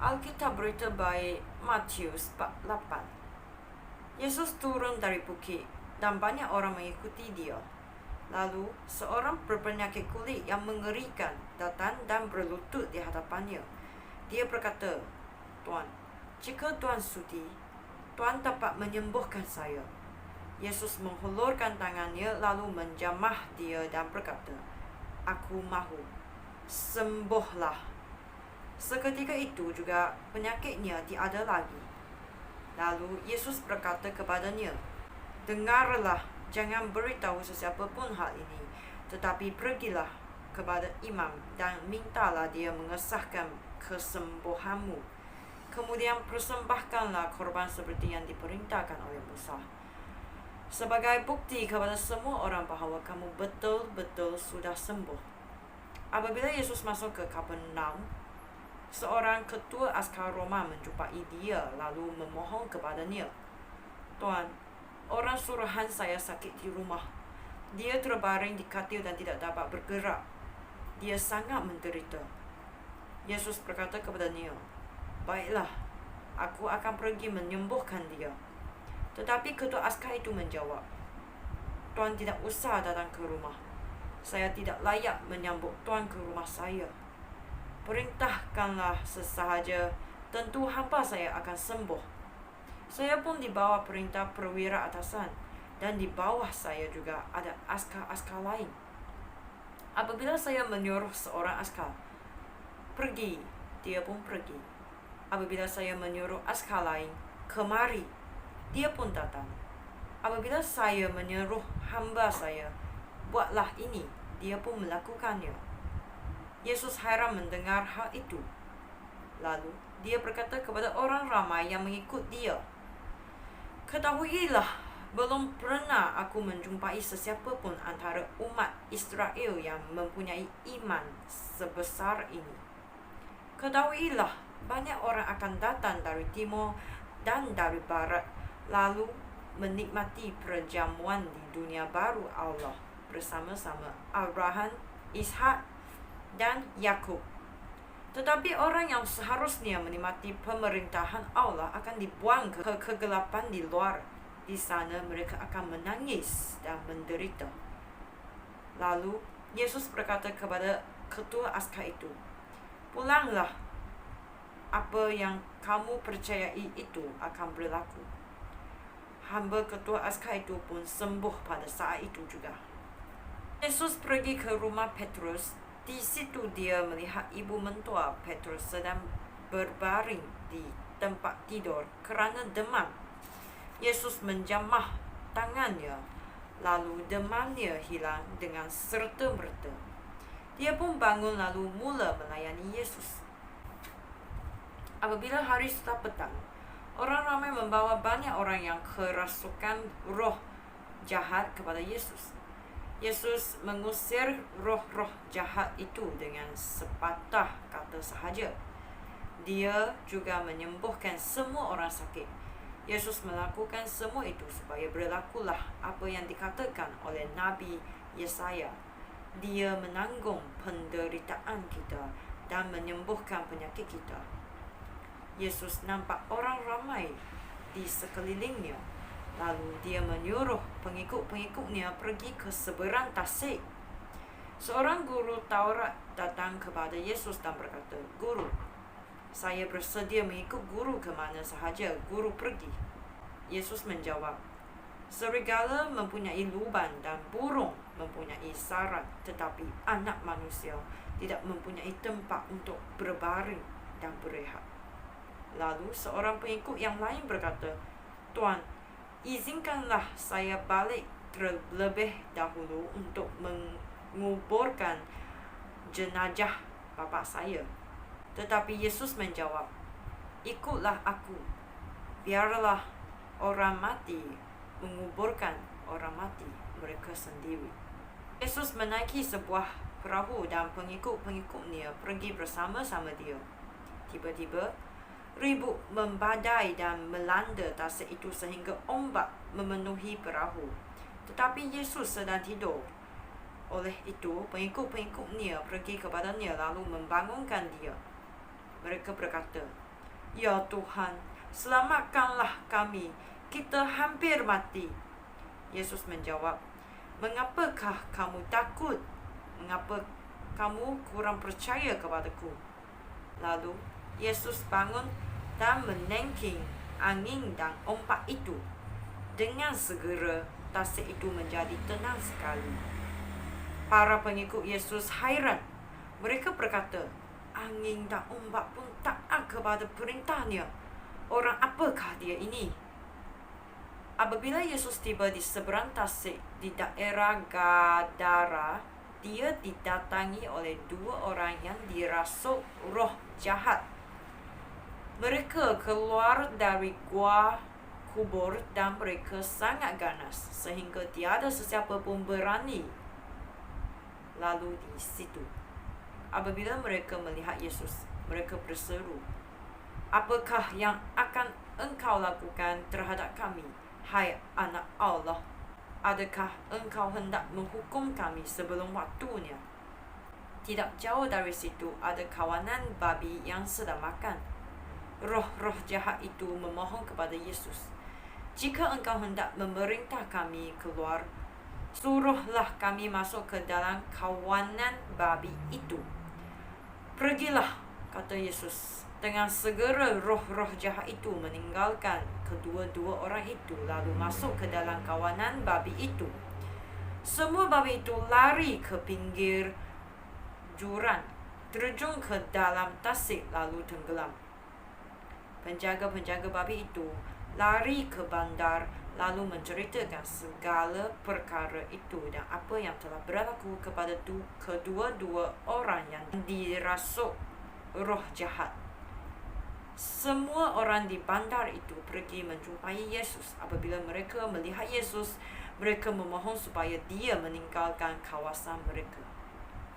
Alkitab berita baik Matius 8. Yesus turun dari bukit dan banyak orang mengikuti dia. Lalu seorang berpenyakit kulit yang mengerikan datang dan berlutut di hadapannya. Dia berkata, "Tuan, jika Tuan sudi, Tuan dapat menyembuhkan saya." Yesus menghulurkan tangannya lalu menjamah dia dan berkata, "Aku mahu, sembuhlah." Seketika itu juga penyakitnya tiada lagi. Lalu Yesus berkata kepadanya, "Dengarlah, jangan beritahu sesiapa pun hal ini, tetapi pergilah kepada imam dan mintalah dia mengesahkan kesembuhanmu. Kemudian persembahkanlah korban seperti yang diperintahkan oleh Musa, sebagai bukti kepada semua orang bahawa kamu betul-betul sudah sembuh." Apabila Yesus masuk ke Kapernaum, seorang ketua askar Roma menjumpai dia lalu memohon kepadanya, "Tuan, orang suruhan saya sakit di rumah. Dia terbaring di katil dan tidak dapat bergerak. Dia sangat menderita." Yesus berkata kepadanya, "Baiklah, aku akan pergi menyembuhkan dia." Tetapi ketua askar itu menjawab, "Tuan tidak usah datang ke rumah. Saya tidak layak menyambut Tuan ke rumah saya. Perintahkanlah sesahaja, tentu hamba saya akan sembuh. Saya pun di bawah perintah perwira atasan, dan di bawah saya juga ada askar-askar lain. Apabila saya menyuruh seorang askar pergi, dia pun pergi. Apabila saya menyuruh askar lain kemari, dia pun datang. Apabila saya menyuruh hamba saya, buatlah ini, dia pun melakukannya." Yesus heran mendengar hal itu. Lalu dia berkata kepada orang ramai yang mengikut dia, "Ketahuilah, belum pernah aku menjumpai sesiapa pun antara umat Israel yang mempunyai iman sebesar ini. Ketahuilah, banyak orang akan datang dari timur dan dari barat, lalu menikmati perjamuan di dunia baru Allah bersama-sama Abraham, Ishak, dan Yakub. Tetapi orang yang seharusnya menikmati pemerintahan Allah akan dibuang ke kegelapan di luar. Di sana mereka akan menangis dan menderita." Lalu Yesus berkata kepada ketua askar itu, "Pulanglah, apa yang kamu percayai itu akan berlaku." Hamba ketua askar itu pun sembuh pada saat itu juga. Yesus pergi ke rumah Petrus. Di situ dia melihat ibu mentua Petrus sedang berbaring di tempat tidur kerana demam. Yesus menjamah tangannya, lalu demamnya hilang dengan serta-merta. Dia pun bangun lalu mula melayani Yesus. Apabila hari sudah petang, orang ramai membawa banyak orang yang kerasukan roh jahat kepada Yesus. Yesus mengusir roh-roh jahat itu dengan sepatah kata sahaja. Dia juga menyembuhkan semua orang sakit. Yesus melakukan semua itu supaya berlakulah apa yang dikatakan oleh Nabi Yesaya. Dia menanggung penderitaan kita dan menyembuhkan penyakit kita. Yesus nampak orang ramai di sekelilingnya. Lalu dia menyuruh pengikut-pengikutnya pergi ke seberang tasik. Seorang guru Taurat datang kepada Yesus dan berkata, "Guru, saya bersedia mengikut guru ke mana sahaja guru pergi." Yesus menjawab, "Serigala mempunyai lubang dan burung mempunyai sarang, tetapi anak manusia tidak mempunyai tempat untuk berbaring dan berehat." Lalu seorang pengikut yang lain berkata, "Tuan, izinkanlah saya balik terlebih dahulu untuk menguburkan jenazah bapa saya." Tetapi Yesus menjawab, "Ikutlah aku, biarlah orang mati menguburkan orang mati mereka sendiri." Yesus menaiki sebuah perahu dan pengikut-pengikutnya pergi bersama-sama dia. Tiba-tiba ribut membadai dan melanda tasik itu sehingga ombak memenuhi perahu. Tetapi Yesus sedang tidur. Oleh itu, pengikut-pengikutnya pergi kepadanya lalu membangunkan dia. Mereka berkata, "Ya Tuhan, selamatkanlah kami, kita hampir mati." Yesus menjawab, "Mengapakah kamu takut? Mengapa kamu kurang percaya kepadaku?" Lalu Yesus bangun dan menengking angin dan ombak itu. Dengan segera tasik itu menjadi tenang sekali. Para pengikut Yesus hairan. Mereka berkata, "Angin dan ombak pun taat kepada perintahnya. Orang apakah dia ini?" Apabila Yesus tiba di seberang tasik di daerah Gadara, dia didatangi oleh 2 orang yang dirasuk roh jahat. Mereka keluar dari gua kubur dan mereka sangat ganas sehingga tiada sesiapa pun berani lalu di situ. Apabila mereka melihat Yesus, mereka berseru, "Apakah yang akan engkau lakukan terhadap kami, hai Anak Allah? Adakah engkau hendak menghukum kami sebelum waktunya?" Tidak jauh dari situ ada kawanan babi yang sedang makan. Roh-roh jahat itu memohon kepada Yesus, "Jika engkau hendak memerintah kami keluar, suruhlah kami masuk ke dalam kawanan babi itu." "Pergilah," kata Yesus. Dengan segera roh-roh jahat itu meninggalkan kedua-dua orang itu lalu masuk ke dalam kawanan babi itu. Semua babi itu lari ke pinggir jurang, terjun ke dalam tasik lalu tenggelam. Penjaga-penjaga babi itu lari ke bandar lalu menceritakan segala perkara itu dan apa yang telah berlaku kepada kedua-dua orang yang dirasuk roh jahat. Semua orang di bandar itu pergi menjumpai Yesus. Apabila mereka melihat Yesus, mereka memohon supaya dia meninggalkan kawasan mereka.